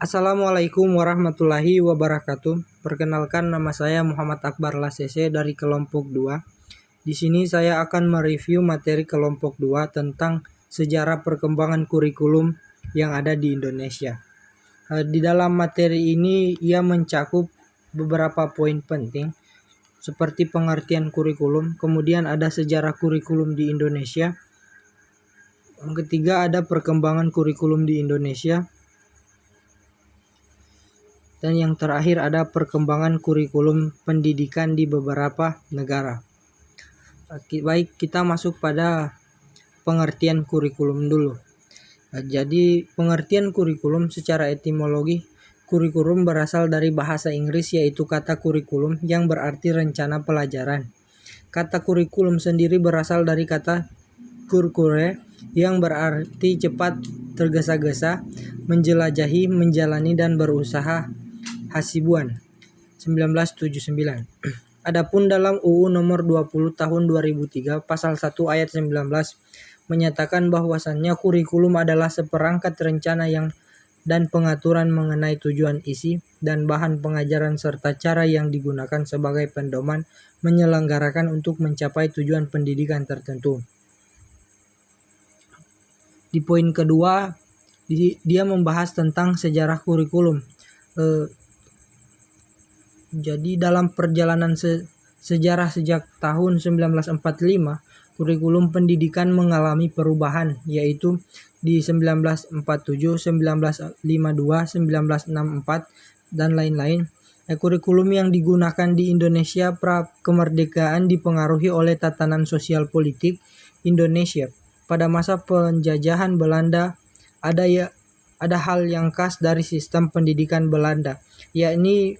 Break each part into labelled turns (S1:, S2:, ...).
S1: Assalamualaikum warahmatullahi wabarakatuh. Perkenalkan, nama saya Muhammad Akbar Lasese dari kelompok 2. Di sini saya akan mereview materi kelompok 2 tentang sejarah perkembangan kurikulum yang ada di Indonesia. Di dalam materi ini ia mencakup beberapa poin penting seperti pengertian kurikulum, kemudian ada sejarah kurikulum di Indonesia. Yang ketiga ada perkembangan kurikulum di Indonesia. Dan yang terakhir ada perkembangan kurikulum pendidikan di beberapa negara. Baik, kita masuk pada pengertian kurikulum dulu. Jadi pengertian kurikulum secara etimologi, kurikulum berasal dari bahasa Inggris yaitu kata kurikulum yang berarti rencana pelajaran. Kata kurikulum sendiri berasal dari kata kurkure yang berarti cepat, tergesa-gesa, menjelajahi, menjalani, dan berusaha. Hasibuan 1979. Adapun dalam UU nomor 20 tahun 2003 pasal 1 ayat 19 menyatakan bahwasannya kurikulum adalah seperangkat rencana yang dan pengaturan mengenai tujuan, isi, dan bahan pengajaran serta cara yang digunakan sebagai pedoman menyelenggarakan untuk mencapai tujuan pendidikan tertentu. Di poin kedua, dia membahas tentang sejarah kurikulum. Jadi dalam perjalanan sejarah sejak tahun 1945, kurikulum pendidikan mengalami perubahan, yaitu di 1947, 1952, 1964, dan lain-lain. Kurikulum yang digunakan di Indonesia pra kemerdekaan dipengaruhi oleh tatanan sosial politik Indonesia. Pada masa penjajahan Belanda, ada hal yang khas dari sistem pendidikan Belanda, yakni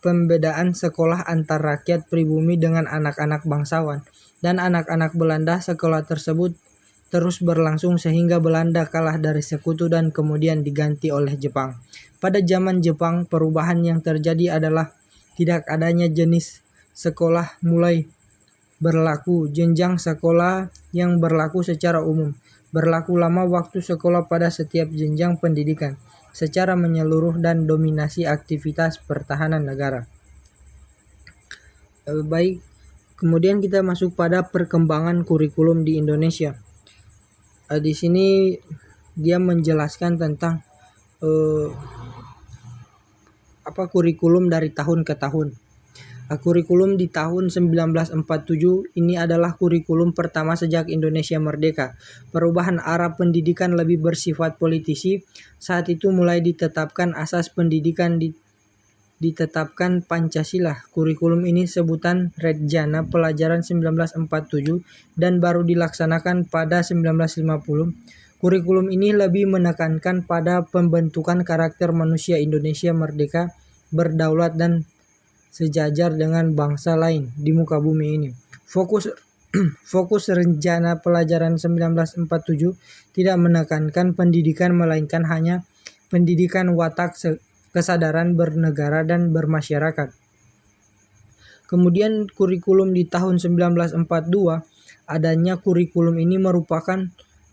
S1: pembedaan sekolah antar rakyat pribumi dengan anak-anak bangsawan, dan anak-anak Belanda. Sekolah tersebut terus berlangsung sehingga Belanda kalah dari sekutu dan kemudian diganti oleh Jepang. Pada zaman Jepang, perubahan yang terjadi adalah tidak adanya jenis sekolah mulai berlaku jenjang sekolah yang berlaku secara umum. Berlaku lama waktu sekolah pada setiap jenjang pendidikan secara menyeluruh dan dominasi aktivitas pertahanan negara. Baik, kemudian kita masuk pada perkembangan kurikulum di Indonesia. Di sini dia menjelaskan tentang kurikulum dari tahun ke tahun. Kurikulum di tahun 1947 ini adalah kurikulum pertama sejak Indonesia merdeka. Perubahan arah pendidikan lebih bersifat politisi. Saat itu mulai ditetapkan asas pendidikan ditetapkan Pancasila. Kurikulum ini sebutan Rejana Pelajaran 1947 dan baru dilaksanakan pada 1950. Kurikulum ini lebih menekankan pada pembentukan karakter manusia Indonesia merdeka, berdaulat, dan sejajar dengan bangsa lain di muka bumi ini. Fokus Rencana Pelajaran 1947 tidak menekankan pendidikan melainkan hanya pendidikan watak kesadaran bernegara dan bermasyarakat. Kemudian kurikulum di tahun 1942, adanya kurikulum ini merupakan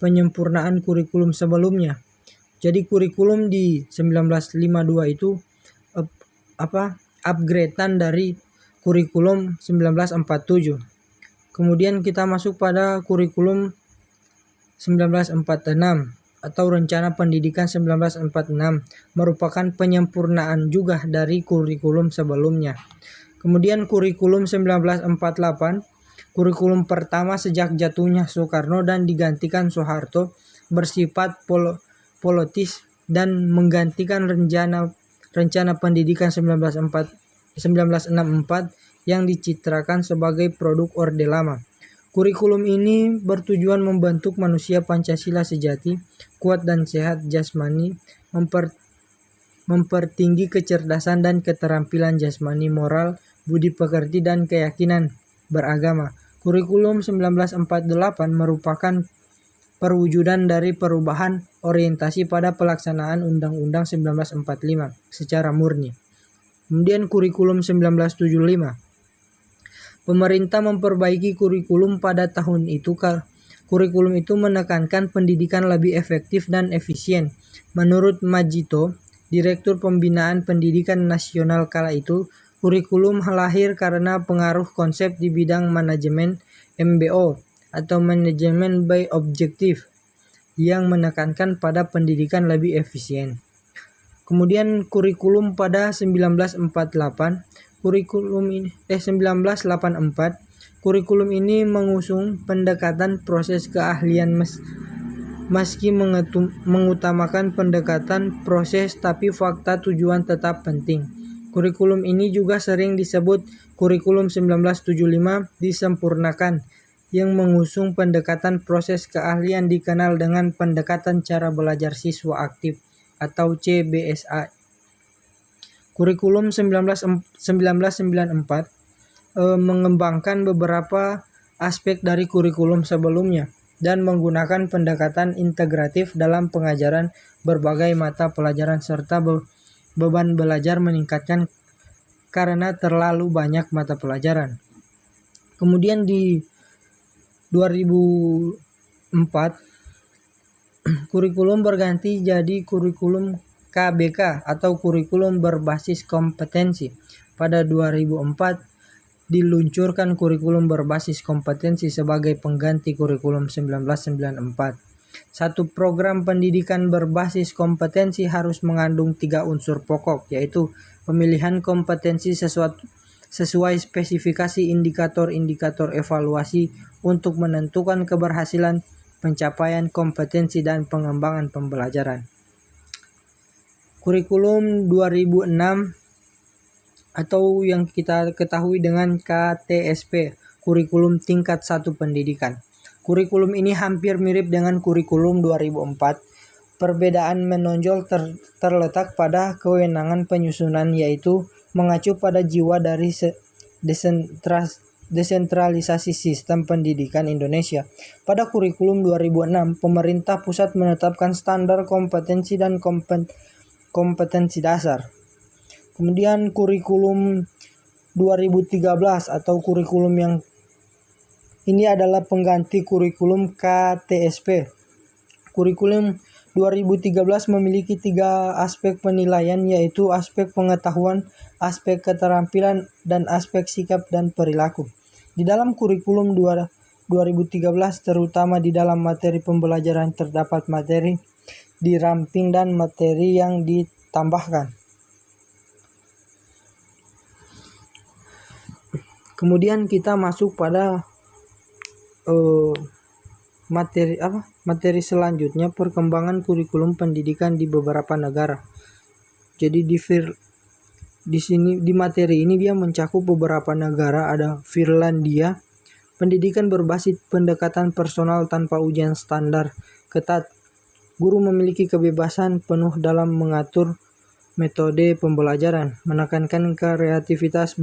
S1: penyempurnaan kurikulum sebelumnya. Jadi kurikulum di 1952 itu upgradean dari kurikulum 1947. Kemudian kita masuk pada kurikulum 1946 atau Rencana Pendidikan 1946, merupakan penyempurnaan juga dari kurikulum sebelumnya. Kemudian kurikulum 1948, kurikulum pertama sejak jatuhnya Soekarno dan digantikan Soeharto, bersifat politis dan menggantikan Rencana Pendidikan 1964 yang dicitrakan sebagai produk Orde Lama. Kurikulum ini bertujuan membentuk manusia Pancasila sejati, kuat dan sehat jasmani, mempertinggi kecerdasan dan keterampilan jasmani, moral, budi pekerti, dan keyakinan beragama. Kurikulum 1948 merupakan perwujudan dari perubahan orientasi pada pelaksanaan Undang-Undang 1945 secara murni. Kemudian kurikulum 1975. Pemerintah memperbaiki kurikulum pada tahun itu Kurikulum itu menekankan pendidikan lebih efektif dan efisien. Menurut Majito, Direktur Pembinaan Pendidikan Nasional kala itu, kurikulum lahir karena pengaruh konsep di bidang manajemen MBO atau manajemen by objektif yang menekankan pada pendidikan lebih efisien. Kemudian kurikulum pada 1984, 1984, kurikulum ini mengusung pendekatan proses keahlian meski mengutamakan pendekatan proses tapi fakta tujuan tetap penting. Kurikulum ini juga sering disebut kurikulum 1975 disempurnakan yang mengusung pendekatan proses keahlian dikenal dengan pendekatan cara belajar siswa aktif atau CBSA. Kurikulum 1994 mengembangkan beberapa aspek dari kurikulum sebelumnya dan menggunakan pendekatan integratif dalam pengajaran berbagai mata pelajaran serta beban belajar meningkatkan karena terlalu banyak mata pelajaran. Kemudian di 2004 kurikulum berganti jadi kurikulum KBK atau kurikulum berbasis kompetensi. Pada 2004 diluncurkan kurikulum berbasis kompetensi sebagai pengganti kurikulum 1994. Satu program pendidikan berbasis kompetensi harus mengandung 3 unsur pokok, yaitu pemilihan kompetensi sesuai spesifikasi indikator-indikator evaluasi untuk menentukan keberhasilan pencapaian kompetensi dan pengembangan pembelajaran. Kurikulum 2006 atau yang kita ketahui dengan KTSP, kurikulum tingkat 1 pendidikan. Kurikulum ini hampir mirip dengan kurikulum 2004. Perbedaan menonjol terletak pada kewenangan penyusunan, yaitu mengacu pada jiwa dari desentralisasi sistem pendidikan Indonesia. Pada kurikulum 2006, pemerintah pusat menetapkan standar kompetensi dan kompetensi dasar. Kemudian kurikulum 2013 atau kurikulum yang ini adalah pengganti kurikulum KTSP. Kurikulum 2013 memiliki 3 aspek penilaian, yaitu aspek pengetahuan, aspek keterampilan, dan aspek sikap dan perilaku. Di dalam kurikulum 2013, terutama di dalam materi pembelajaran terdapat materi diramping dan materi yang ditambahkan. Kemudian kita masuk pada materi selanjutnya, perkembangan kurikulum pendidikan di beberapa negara. Jadi di sini di materi ini dia mencakup beberapa negara, ada Finlandia, pendidikan berbasis pendekatan personal tanpa ujian standar ketat. Guru memiliki kebebasan penuh dalam mengatur metode pembelajaran, menekankan kreativitas,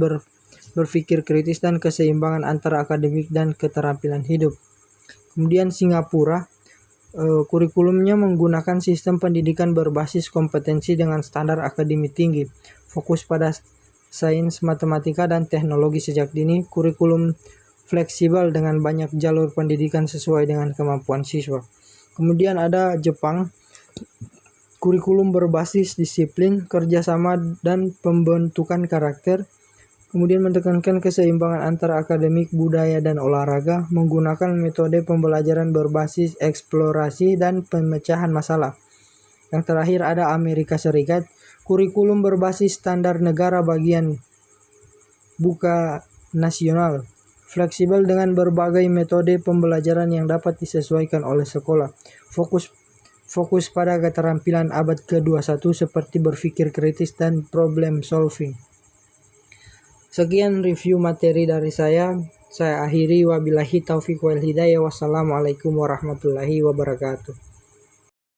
S1: berpikir kritis, dan keseimbangan antara akademik dan keterampilan hidup. Kemudian Singapura, kurikulumnya menggunakan sistem pendidikan berbasis kompetensi dengan standar akademik tinggi, fokus pada sains, matematika, dan teknologi sejak dini. Kurikulum fleksibel dengan banyak jalur pendidikan sesuai dengan kemampuan siswa. Kemudian ada Jepang, kurikulum berbasis disiplin, kerjasama, dan pembentukan karakter. Kemudian menekankan keseimbangan antara akademik, budaya, dan olahraga, menggunakan metode pembelajaran berbasis eksplorasi dan pemecahan masalah. Yang terakhir ada Amerika Serikat, kurikulum berbasis standar negara bagian buka nasional, fleksibel dengan berbagai metode pembelajaran yang dapat disesuaikan oleh sekolah. Fokus pada keterampilan abad ke-21 seperti berpikir kritis dan problem solving. Sekian review materi dari saya akhiri, wabillahi taufiq wal hidayah. Wassalamualaikum warahmatullahi wabarakatuh.